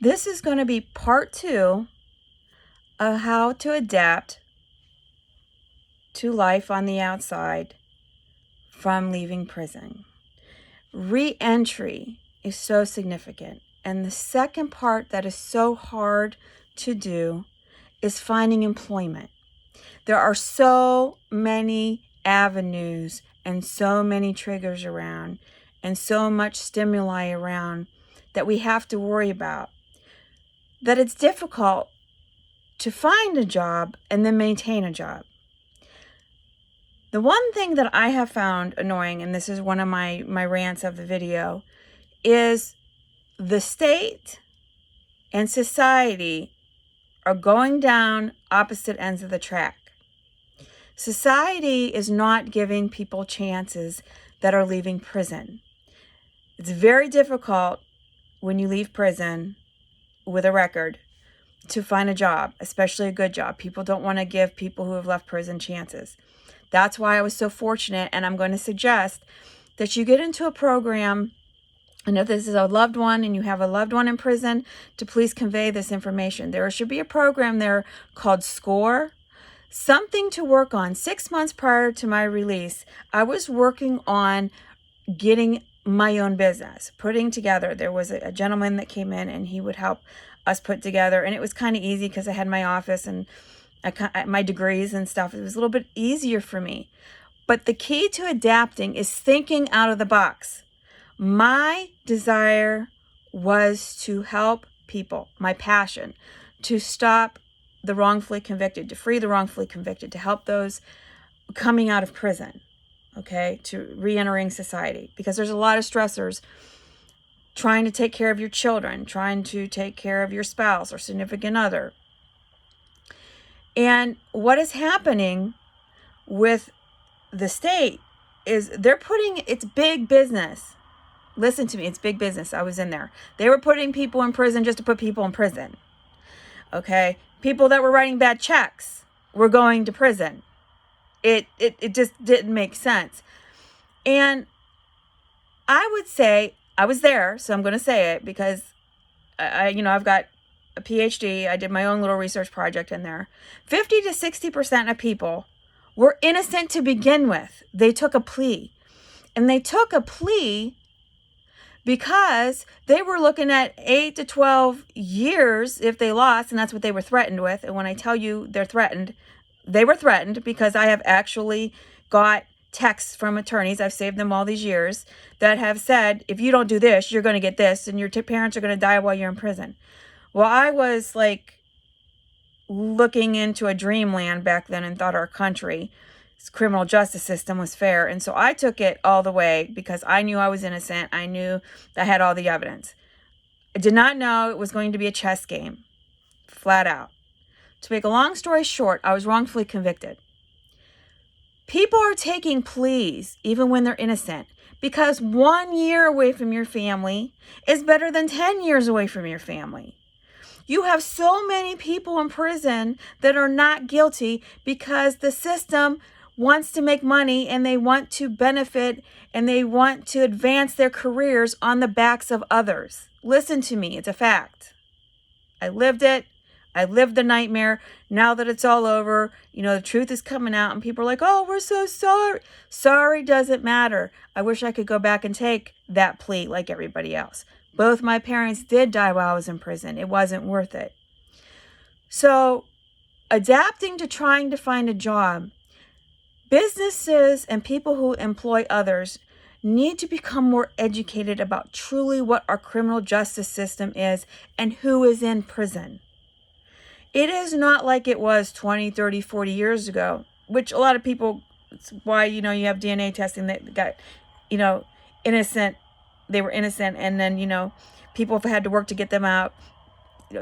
This is going to be part 2 of how to adapt to life on the outside from leaving prison. Re-entry is so significant. And the second part that is so hard to do is finding employment. There are so many avenues and so many triggers around and so much stimuli around that we have to worry about, that it's difficult to find a job and then maintain a job. The one thing that I have found annoying, and this is one of my rants of the video, is the state and society are going down opposite ends of the track. Society is not giving people chances that are leaving prison. It's very difficult when you leave prison with a record to find a job, especially a good job. People don't want to give people who have left prison chances. That's why I was so fortunate, and I'm going to suggest that you get into a program. And if this is a loved one and you have a loved one in prison, to please convey this information. There should be a program there called SCORE, something to work on. 6 months prior to my release, I was working on getting my own business, putting together. There was a gentleman that came in and he would help us put together. And it was kind of easy because I had my office and my degrees and stuff. It was a little bit easier for me. But the key to adapting is thinking out of the box. My desire was to help people, my passion, to stop the wrongfully convicted, to free the wrongfully convicted, to help those coming out of prison, okay, to re-entering society. Because there's a lot of stressors trying to take care of your children, trying to take care of your spouse or significant other. And what is happening with the state is they're putting, it's big business. Listen to me, it's big business. I was in there. They were putting people in prison just to put people in prison. Okay? People that were writing bad checks were going to prison. It just didn't make sense. And I would say, I was there, so I'm going to say it because I've got a Ph.D. I did my own little research project in there. 50 to 60% of people were innocent to begin with. They took a plea. And they took a plea because they were looking at 8 to 12 years if they lost, and that's what they were threatened with. And when I tell you they're threatened, they were threatened because I have actually got texts from attorneys, I've saved them all these years, that have said, if you don't do this, you're going to get this, and your parents are going to die while you're in prison. Well, I was like looking into a dreamland back then and thought our country's criminal justice system was fair. And so I took it all the way because I knew I was innocent. I knew I had all the evidence. I did not know it was going to be a chess game, flat out. To make a long story short, I was wrongfully convicted. People are taking pleas even when they're innocent because 1 year away from your family is better than 10 years away from your family. You have so many people in prison that are not guilty because the system wants to make money and they want to benefit and they want to advance their careers on the backs of others. Listen to me, it's a fact. I lived it. I lived the nightmare. Now that it's all over, the truth is coming out and people are like, oh, we're so sorry. Sorry doesn't matter. I wish I could go back and take that plea like everybody else. Both my parents did die while I was in prison. It wasn't worth it. So adapting to trying to find a job, businesses and people who employ others need to become more educated about truly what our criminal justice system is and who is in prison. It is not like it was 20, 30, 40 years ago, which a lot of people, it's why, you have DNA testing that got, innocent. They were innocent. And then, people have had to work to get them out,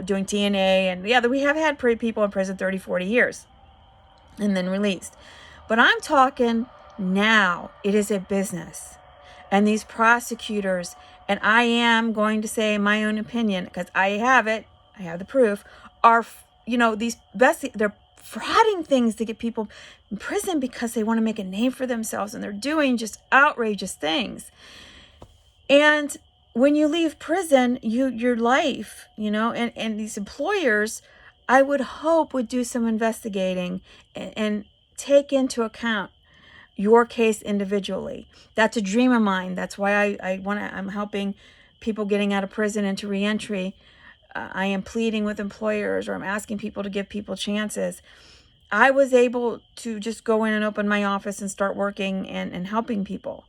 doing DNA. And yeah, we have had people in prison 30, 40 years and then released. But I'm talking now. It is a business. And these prosecutors, and I am going to say my own opinion because I have it, I have the proof, are, they're frauding things to get people in prison because they want to make a name for themselves and they're doing just outrageous things. And when you leave prison, your life, and these employers, I would hope, would do some investigating and take into account your case individually. That's a dream of mine. That's why I'm helping people getting out of prison into reentry. I am pleading with employers, or I'm asking people to give people chances. I was able to just go in and open my office and start working and helping people.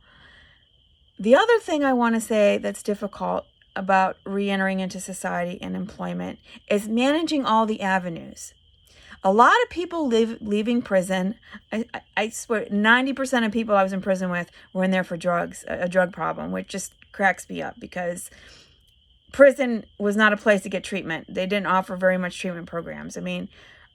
The other thing I want to say that's difficult about reentering into society and employment is managing all the avenues. A lot of people leaving prison, I swear 90% of people I was in prison with were in there for drugs, a drug problem, which just cracks me up because prison was not a place to get treatment. They didn't offer very much treatment programs. I mean,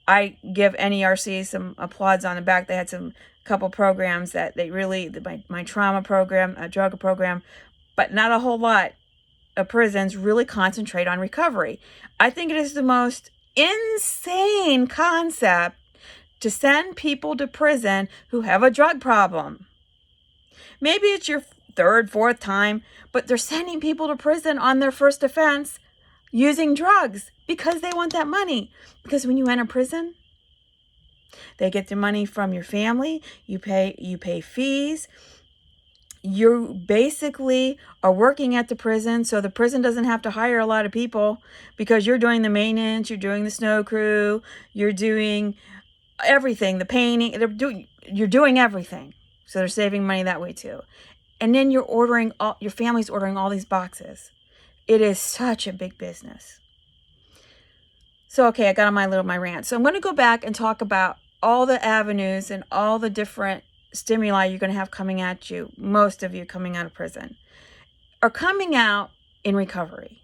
I give NERC some applause on the back. They had some couple programs that they really, my trauma program, a drug program, but not a whole lot of prisons really concentrate on recovery. I think it is the most insane concept to send people to prison who have a drug problem. Maybe it's your third, fourth time, but they're sending people to prison on their first offense using drugs because they want that money. Because when you enter prison, they get the money from your family, you pay fees. You basically are working at the prison, so the prison doesn't have to hire a lot of people because you're doing the maintenance, you're doing the snow crew, you're doing everything, the painting, you're doing everything. So they're saving money that way too. And then your family's ordering all these boxes. It is such a big business. So, okay, I got on my rant. So I'm going to go back and talk about all the avenues and all the different stimuli you're going to have coming at you, most of you coming out of prison, are coming out in recovery.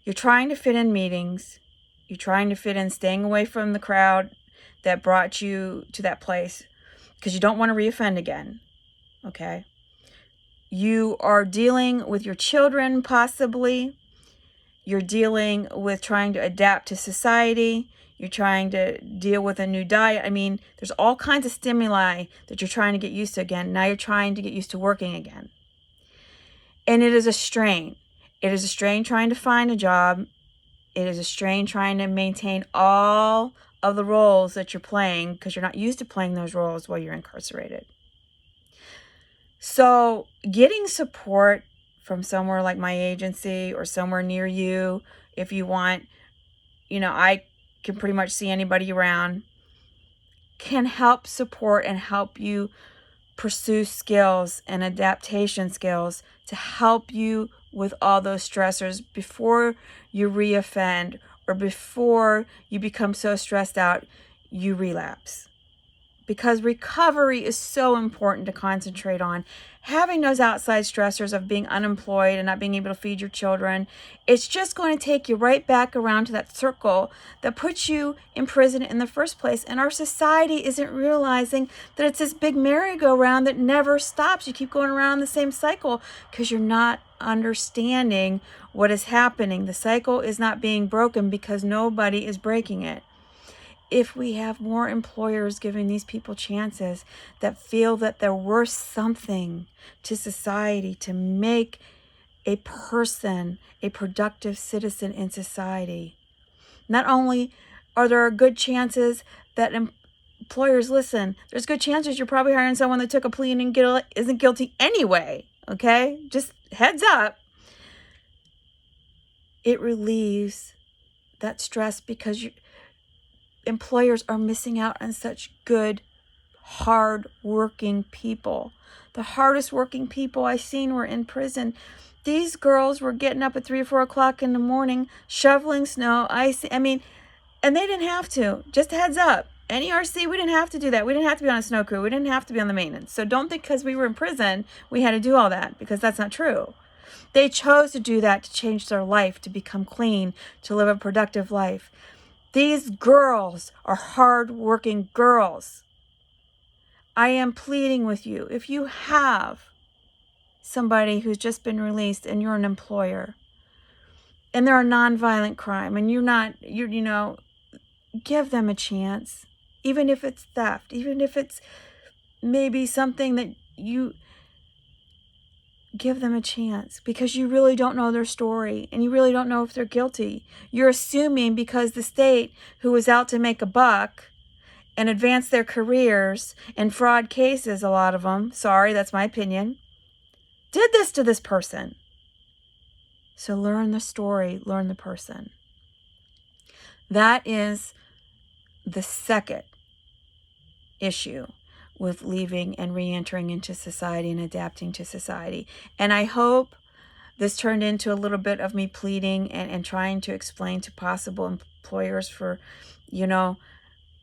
You're trying to fit in meetings. You're trying to fit in staying away from the crowd that brought you to that place because you don't want to reoffend again, okay? You are dealing with your children, possibly. You're dealing with trying to adapt to society. You're trying to deal with a new diet. I mean, there's all kinds of stimuli that you're trying to get used to again. Now you're trying to get used to working again. And it is a strain. It is a strain trying to find a job. It is a strain trying to maintain all of the roles that you're playing because you're not used to playing those roles while you're incarcerated. So getting support from somewhere like my agency or somewhere near you, if you want, I can pretty much see anybody around, can help support and help you pursue skills and adaptation skills to help you with all those stressors before you reoffend or before you become so stressed out you relapse. Because recovery is so important to concentrate on. Having those outside stressors of being unemployed and not being able to feed your children, it's just going to take you right back around to that circle that puts you in prison in the first place. And our society isn't realizing that it's this big merry-go-round that never stops. You keep going around the same cycle because you're not understanding what is happening. The cycle is not being broken because nobody is breaking it. If we have more employers giving these people chances that feel that they're worth something to society to make a person a productive citizen in society, not only are there good chances that employers listen, there's good chances you're probably hiring someone that took a plea and isn't guilty anyway, okay? Just heads up. It relieves that stress because employers are missing out on such good, hard-working people. The hardest working people I've seen were in prison. These girls were getting up at 3 or 4 o'clock in the morning, shoveling snow, ice. I mean, and they didn't have to. Just a heads up. NERC, we didn't have to do that. We didn't have to be on a snow crew. We didn't have to be on the maintenance. So don't think because we were in prison, we had to do all that, because that's not true. They chose to do that to change their life, to become clean, to live a productive life. These girls are hard-working girls. I am pleading with you, if you have somebody who's just been released and you're an employer and they're a nonviolent crime and give them a chance, even if it's theft, even if it's maybe something that you give them a chance, because you really don't know their story and you really don't know if they're guilty. You're assuming because the state, who was out to make a buck and advance their careers in fraud cases, a lot of them, sorry, that's my opinion, did this to this person. So learn the story, learn the person. That is the second issue with leaving and re-entering into society and adapting to society. And I hope this turned into a little bit of me pleading and trying to explain to possible employers for, you know,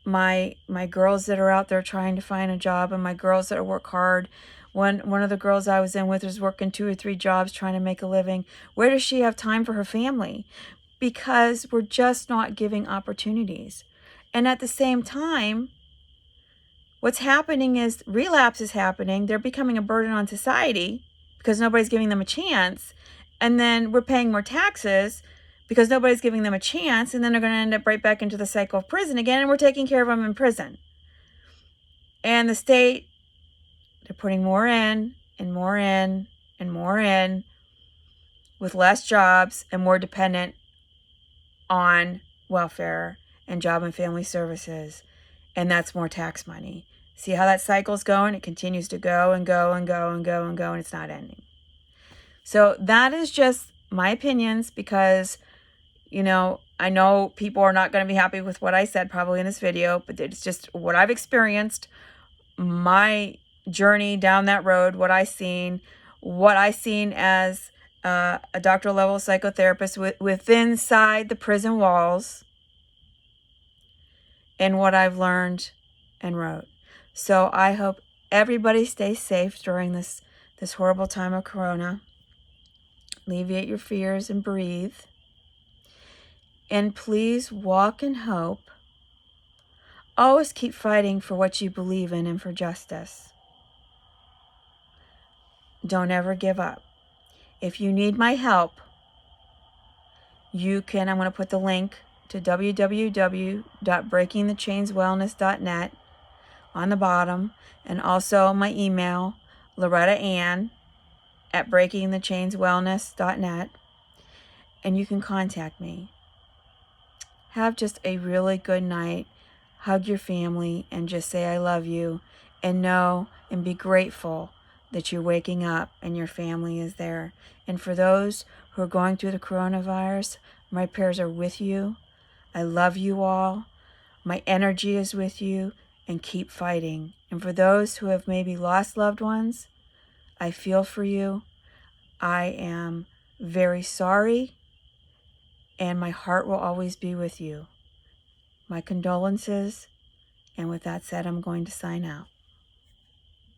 my girls that are out there trying to find a job, and my girls that work hard. One of the girls I was in with was working 2 or 3 jobs trying to make a living. Where does she have time for her family? Because we're just not giving opportunities. And at the same time, what's happening is relapse is happening. They're becoming a burden on society because nobody's giving them a chance. And then we're paying more taxes because nobody's giving them a chance. And then they're going to end up right back into the cycle of prison again. And we're taking care of them in prison. And the state, they're putting more in and more in and more in, with less jobs and more dependent on welfare and job and family services. And that's more tax money. See how that cycle's going? It continues to go and go and go and go and go, and it's not ending. So that is just my opinions, because, you know, I know people are not going to be happy with what I said probably in this video, but it's just what I've experienced, my journey down that road, what I seen as a doctoral level psychotherapist within inside the prison walls, and what I've learned and wrote. So I hope everybody stays safe during this horrible time of Corona. Alleviate your fears and breathe. And please walk in hope. Always keep fighting for what you believe in and for justice. Don't ever give up. If you need my help, you can, I'm going to put the link to www.breakingthechainswellness.net on the bottom, and also my email, Loretta Ann at breakingthechainswellness.net, and you can contact me. Have just a really good night. Hug your family and just say I love you, and know and be grateful that you're waking up and your family is there. And for those who are going through the coronavirus, my prayers are with you. I love you all. My energy is with you, and keep fighting. And for those who have maybe lost loved ones, I feel for you. I am very sorry, and my heart will always be with you. My condolences, and with that said, I'm going to sign out.